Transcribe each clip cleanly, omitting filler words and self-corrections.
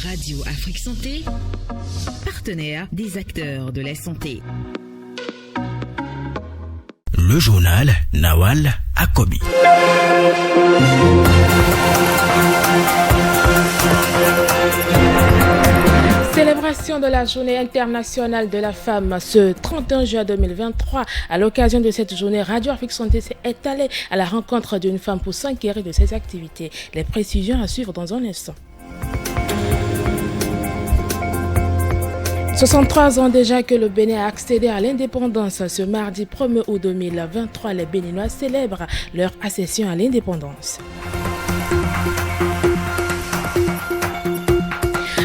Radio Afrique Santé, partenaire des acteurs de la santé. Le journal Nawal Akobi. Célébration de la Journée internationale de la femme ce 31 juin 2023. À l'occasion de cette journée, Radio Afrique Santé est allée à la rencontre d'une femme pour s'enquérir de ses activités. Les précisions à suivre dans un instant. 63 ans déjà que le Bénin a accédé à l'indépendance. Ce mardi 1er août 2023, les Béninois célèbrent leur accession à l'indépendance.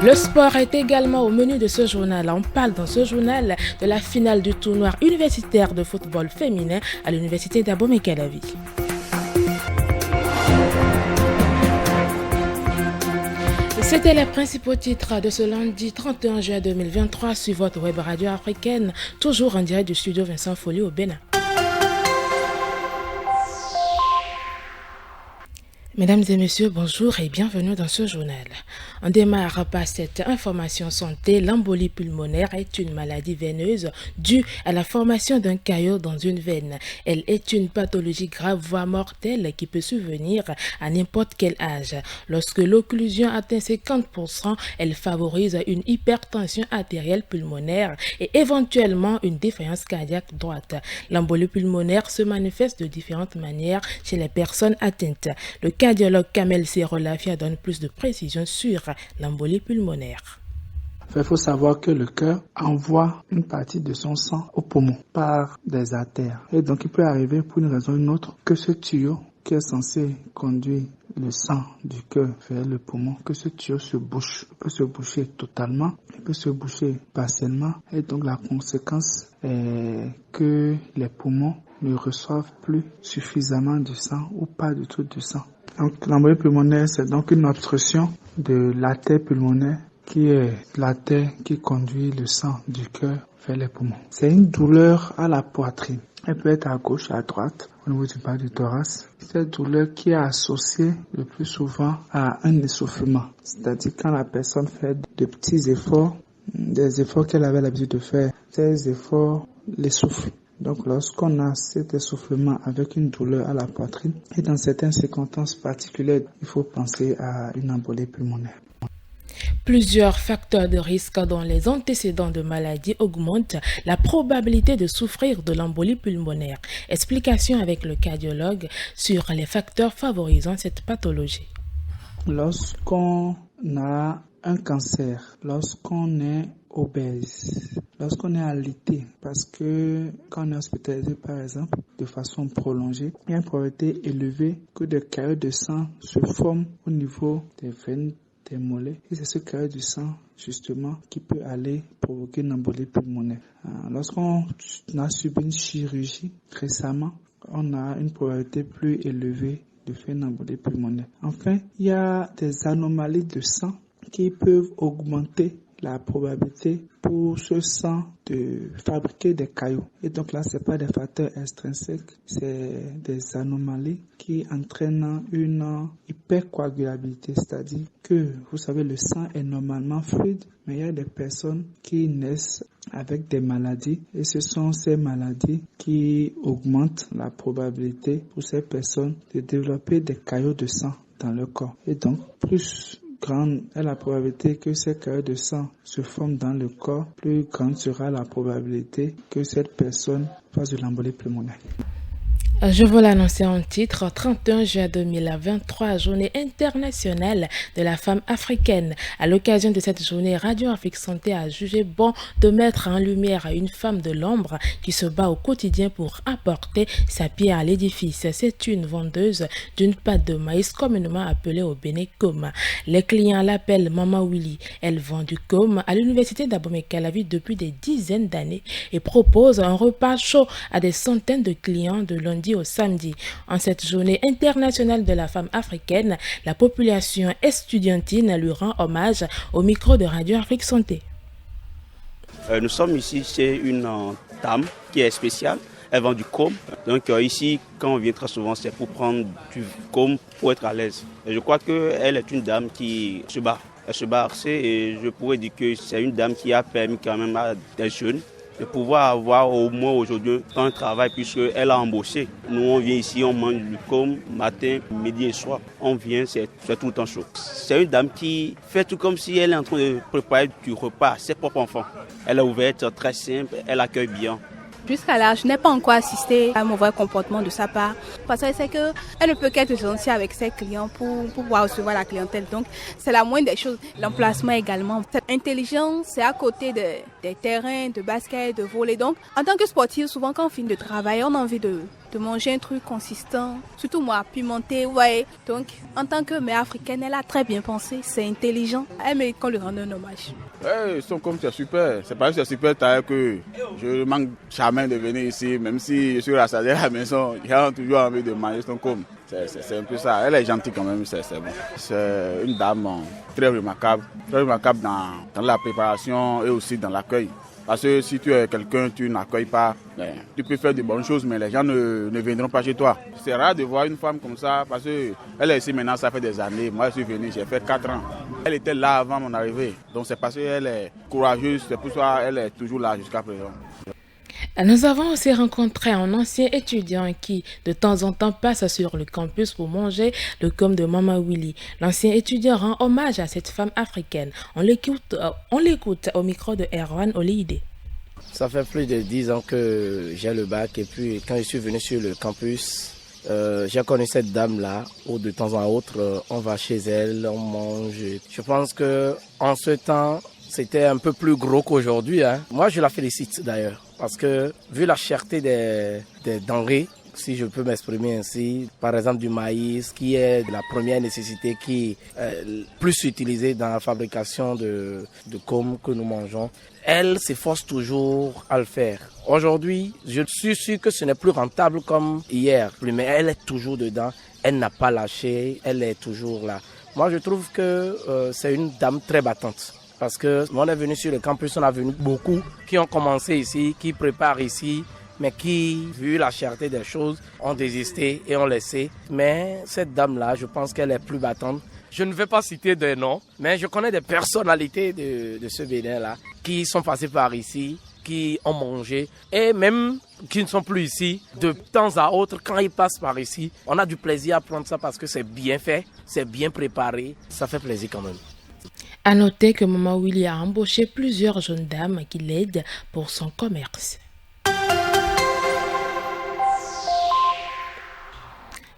Le sport est également au menu de ce journal. On parle dans ce journal de la finale du tournoi universitaire de football féminin à l'université d'Abomey-Calavi. C'était les principaux titres de ce lundi 31 juin 2023 sur votre web radio africaine, toujours en direct du studio Vincent Folly au Bénin. Mesdames et messieurs, bonjour et bienvenue dans ce journal. On démarre par cette information santé. L'embolie pulmonaire est une maladie veineuse due à la formation d'un caillot dans une veine. Elle est une pathologie grave voire mortelle qui peut survenir à n'importe quel âge. Lorsque l'occlusion atteint 50%, elle favorise une hypertension artérielle pulmonaire et éventuellement une défaillance cardiaque droite. L'embolie pulmonaire se manifeste de différentes manières chez les personnes atteintes. Le cardiologue Kamel Serolafia donne plus de précisions sur l'embolie pulmonaire. Il faut savoir que le cœur envoie une partie de son sang au poumon par des artères. Et donc il peut arriver pour une raison ou une autre que ce tuyau qui est censé conduire le sang du cœur vers le poumon, que ce tuyau se bouche. Il peut se boucher totalement, il peut se boucher partiellement. Et donc la conséquence est que les poumons ne reçoivent plus suffisamment de sang ou pas du tout de sang. Donc l'embolie pulmonaire, c'est donc une obstruction de l'artère pulmonaire qui est l'artère qui conduit le sang du cœur vers les poumons. C'est une douleur à la poitrine. Elle peut être à gauche, à droite, au niveau du bas du thorax. Cette douleur qui est associée le plus souvent à un essoufflement. C'est-à-dire quand la personne fait de petits efforts, des efforts qu'elle avait l'habitude de faire, ces efforts l'essoufflent. Donc lorsqu'on a cet essoufflement avec une douleur à la poitrine et dans certaines circonstances particulières, il faut penser à une embolie pulmonaire. Plusieurs facteurs de risque dont les antécédents de maladie augmentent la probabilité de souffrir de l'embolie pulmonaire. Explication avec le cardiologue sur les facteurs favorisant cette pathologie. Lorsqu'on a un cancer, lorsqu'on est obèse, lorsqu'on est alité, parce que quand on est hospitalisé par exemple de façon prolongée, il y a une probabilité élevée que des caillots de sang se forment au niveau des veines, des mollets, et c'est ce caillot de sang justement qui peut aller provoquer une embolie pulmonaire. Lorsqu'on a subi une chirurgie récemment, on a une probabilité plus élevée de faire une embolie pulmonaire. Enfin, il y a des anomalies de sang qui peuvent augmenter la probabilité pour ce sang de fabriquer des caillots. Et donc là, c'est pas des facteurs extrinsèques, c'est des anomalies qui entraînent une hypercoagulabilité, c'est-à-dire que, vous savez, le sang est normalement fluide, mais il y a des personnes qui naissent avec des maladies et ce sont ces maladies qui augmentent la probabilité pour ces personnes de développer des caillots de sang dans leur corps. Et donc, plus grande est la probabilité que ces caillots de sang se forment dans le corps, plus grande sera la probabilité que cette personne fasse de l'embolie pulmonaire. Je vous l'annoncer en titre, 31 juin 2023, journée internationale de la femme africaine. À l'occasion de cette journée, Radio Afrique Santé a jugé bon de mettre en lumière une femme de l'ombre qui se bat au quotidien pour apporter sa pierre à l'édifice. C'est une vendeuse d'une pâte de maïs communément appelée au Bénin Koma. Les clients l'appellent Maman Willy. Elle vend du Koma à l'université d'Abomey-Calavi depuis des dizaines d'années et propose un repas chaud à des centaines de clients de lundi au samedi. En cette journée internationale de la femme africaine, la population estudiantine lui rend hommage au micro de Radio Afrique Santé. Nous sommes ici chez une dame qui est spéciale. Elle vend du Koma. Donc ici, quand on vient très souvent, c'est pour prendre du Koma pour être à l'aise. Et je crois qu'elle est une dame qui se bat. Elle se bat assez et je pourrais dire que c'est une dame qui a permis quand même à des jeunes de pouvoir avoir au moins aujourd'hui un travail puisqu'elle a embauché. Nous, on vient ici, on mange du com matin, midi et soir. On vient, c'est tout le temps chaud. C'est une dame qui fait tout comme si elle est en train de préparer du repas à ses propres enfants. Elle est ouverte, très simple, elle accueille bien. Jusqu'à là, je n'ai pas encore assisté à un mauvais comportement de sa part. Parce qu'elle sait qu'elle ne peut qu'être gentille avec ses clients pour pouvoir recevoir la clientèle. Donc, c'est la moindre des choses. L'emplacement également. Cette intelligence, c'est à côté des terrains de basket, de volley. Donc, en tant que sportif, souvent quand on finit de travailler, on a envie de manger un truc consistant. Surtout moi, pimenté, ouais. Donc, en tant que mère africaine, elle a très bien pensé. C'est intelligent. Elle mérite qu'on lui rende un hommage. Ouais, son com c'est super. C'est pas que c'est super tard que je ne manque jamais de venir ici. Même si je suis rassasié à la maison, j'ai toujours envie de manger son com. C'est un peu ça. Elle est gentille quand même, c'est bon. C'est une dame très remarquable dans la préparation et aussi dans l'accueil. Parce que si tu es quelqu'un, tu n'accueilles pas, tu peux faire de bonnes choses, mais les gens ne viendront pas chez toi. C'est rare de voir une femme comme ça, parce qu'elle est ici maintenant, ça fait des années. Moi, je suis venu, j'ai fait 4 ans. Elle était là avant mon arrivée. Donc c'est parce qu'elle est courageuse, c'est pour ça qu'elle est toujours là jusqu'à présent. Nous avons aussi rencontré un ancien étudiant qui, de temps en temps, passe sur le campus pour manger le com de Mama Willy. L'ancien étudiant rend hommage à cette femme africaine. On l'écoute au micro de Erwan Olide. Ça fait plus de 10 ans que j'ai le bac et puis quand je suis venu sur le campus, j'ai connu cette dame-là où de temps en autre, on va chez elle, on mange. Je pense qu'en ce temps, c'était un peu plus gros qu'aujourd'hui. Moi, je la félicite d'ailleurs. Parce que vu la cherté des denrées, si je peux m'exprimer ainsi, par exemple du maïs, qui est de la première nécessité qui est plus utilisée dans la fabrication de com que nous mangeons, elle s'efforce toujours à le faire. Aujourd'hui, je suis sûr que ce n'est plus rentable comme hier, mais elle est toujours dedans, elle n'a pas lâché, elle est toujours là. Moi, je trouve que c'est une dame très battante. Parce que on est venu sur le campus, on a venu beaucoup qui ont commencé ici, qui préparent ici, mais qui, vu la cherté des choses, ont désisté et ont laissé. Mais cette dame-là, je pense qu'elle est plus battante. Je ne vais pas citer des noms, mais je connais des personnalités de ce Bénin-là qui sont passées par ici, qui ont mangé et même qui ne sont plus ici. De temps à autre, quand ils passent par ici, on a du plaisir à prendre ça parce que c'est bien fait, c'est bien préparé. Ça fait plaisir quand même. À noter que Mama Willy a embauché plusieurs jeunes dames qui l'aident pour son commerce.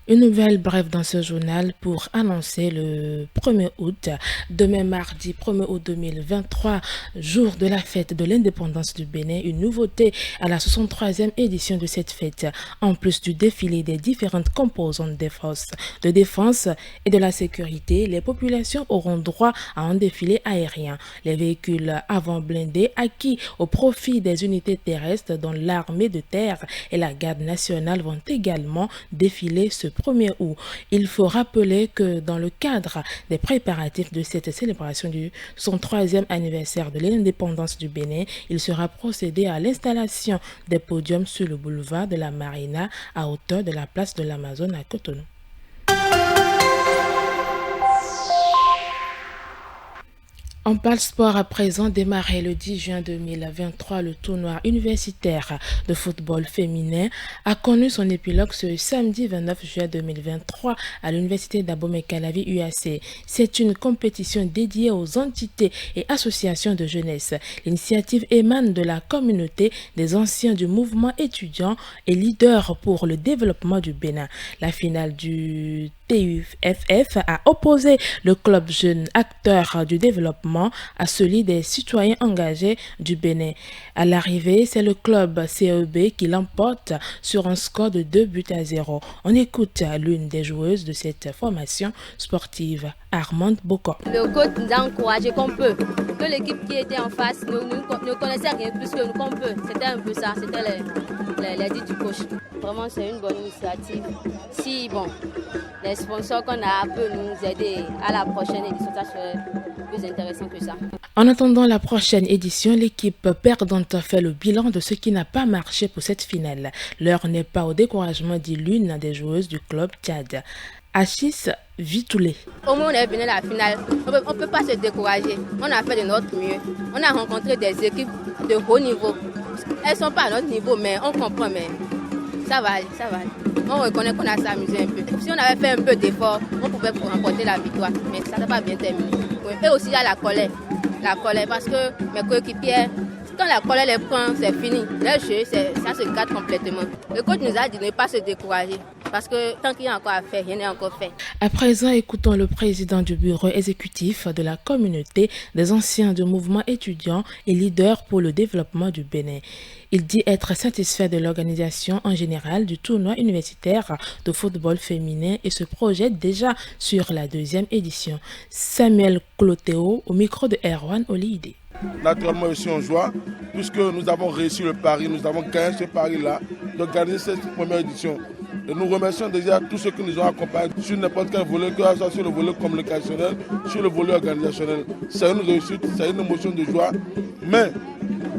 Une nouvelle brève dans ce journal pour annoncer le 1er août, demain mardi 1er août 2023, jour de la fête de l'indépendance du Bénin, une nouveauté à la 63e édition de cette fête. En plus du défilé des différentes composantes des forces de défense et de la sécurité, les populations auront droit à un défilé aérien. Les véhicules avant blindés acquis au profit des unités terrestres dont l'armée de terre et la garde nationale vont également défiler ce 1er août. Il faut rappeler que dans le cadre des préparatifs de cette célébration du 103e anniversaire de l'indépendance du Bénin, il sera procédé à l'installation des podiums sur le boulevard de la Marina à hauteur de la place de l'Amazone à Cotonou. On parle sport à présent. Démarré le 10 juin 2023, le tournoi universitaire de football féminin a connu son épilogue ce samedi 29 juin 2023 à l'université d'Abomey-Calavi UAC. C'est une compétition dédiée aux entités et associations de jeunesse. L'initiative émane de la communauté des anciens du mouvement étudiant et leader pour le développement du Bénin. La finale du TUFF a opposé le club jeune acteur du développement à celui des citoyens engagés du Bénin. À l'arrivée, c'est le club CEB qui l'emporte sur un score de 2-0. On écoute l'une des joueuses de cette formation sportive, Armande Bocor. Le coach nous a encouragé qu'on peut, que l'équipe qui était en face ne connaissait rien plus que nous qu'on peut. C'était un peu ça, c'était les dits du coach. Vraiment, c'est une bonne initiative. Si, les sponsors qu'on a peuvent nous aider à la prochaine édition, ça serait plus intéressant que ça. En attendant la prochaine édition, l'équipe perdante fait le bilan de ce qui n'a pas marché pour cette finale. L'heure n'est pas au découragement, dit l'une des joueuses du club Tchad. Achis Vitoulé. Au moins, on est venu à la finale. On ne peut pas se décourager. On a fait de notre mieux. On a rencontré des équipes de haut niveau. Elles ne sont pas à notre niveau, mais on comprend. Mais ça va aller, ça va aller. On reconnaît qu'on a s'amusé un peu. Si on avait fait un peu d'effort, on pouvait remporter la victoire. Mais ça n'a pas bien terminé. Et aussi, il y a la colère. La colère, parce que mes coéquipiers, quand la colère les prend, c'est fini. Le jeu, ça se gâte complètement. Le coach nous a dit de ne pas se décourager. Parce que tant qu'il y a encore à faire, rien n'est encore fait. À présent, écoutons le président du bureau exécutif de la communauté des anciens du mouvement étudiant et leader pour le développement du Bénin. Il dit être satisfait de l'organisation en général du tournoi universitaire de football féminin et se projette déjà sur la 2e édition. Samuel Clotéo au micro de Erwan Olide. Naturellement aussi on joie, puisque nous avons réussi le pari, nous avons gagné ce pari-là, d'organiser cette première édition. Et nous remercions déjà tous ceux qui nous ont accompagnés sur n'importe quel volet, que ce soit sur le volet communicationnel, sur le volet organisationnel. C'est une réussite, c'est une émotion de joie, mais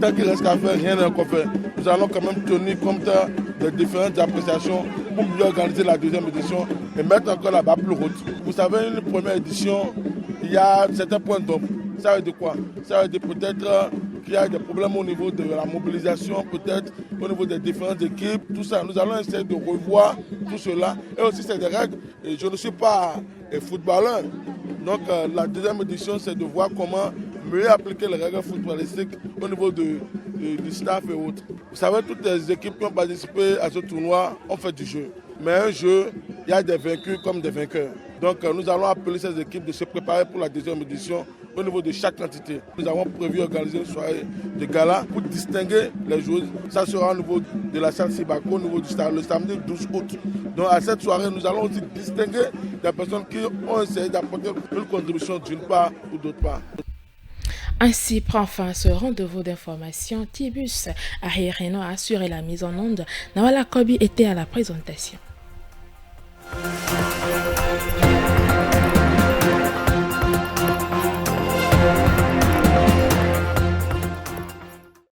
tant qu'il reste qu'à faire, rien n'est encore fait. Nous allons quand même tenir compte des différentes appréciations pour mieux organiser la 2e édition et mettre encore la barre plus haute. Vous savez, une première édition, il y a certains points d'ombre. Ça veut dire quoi? Ça veut dire peut-être qu'il y a des problèmes au niveau de la mobilisation, peut-être au niveau des différentes équipes, tout ça. Nous allons essayer de revoir tout cela. Et aussi, c'est des règles. Et je ne suis pas footballeur. Donc, la 2e édition, c'est de voir comment mieux appliquer les règles footballistiques au niveau du staff et autres. Vous savez, toutes les équipes qui ont participé à ce tournoi ont fait du jeu. Mais un jeu, il y a des vaincus comme des vainqueurs. Donc, nous allons appeler ces équipes de se préparer pour la 2e édition au niveau de chaque entité. Nous avons prévu organiser une soirée de gala pour distinguer les joueurs. Ça sera au niveau de la salle Sibako, au niveau du stade, le samedi 12 août. Donc à cette soirée, nous allons aussi distinguer des personnes qui ont essayé d'apporter une contribution d'une part ou d'autre part. Ainsi prend fin ce rendez-vous d'information. Tibus Aérino a assuré la mise en onde. Nawala Kobi était à la présentation.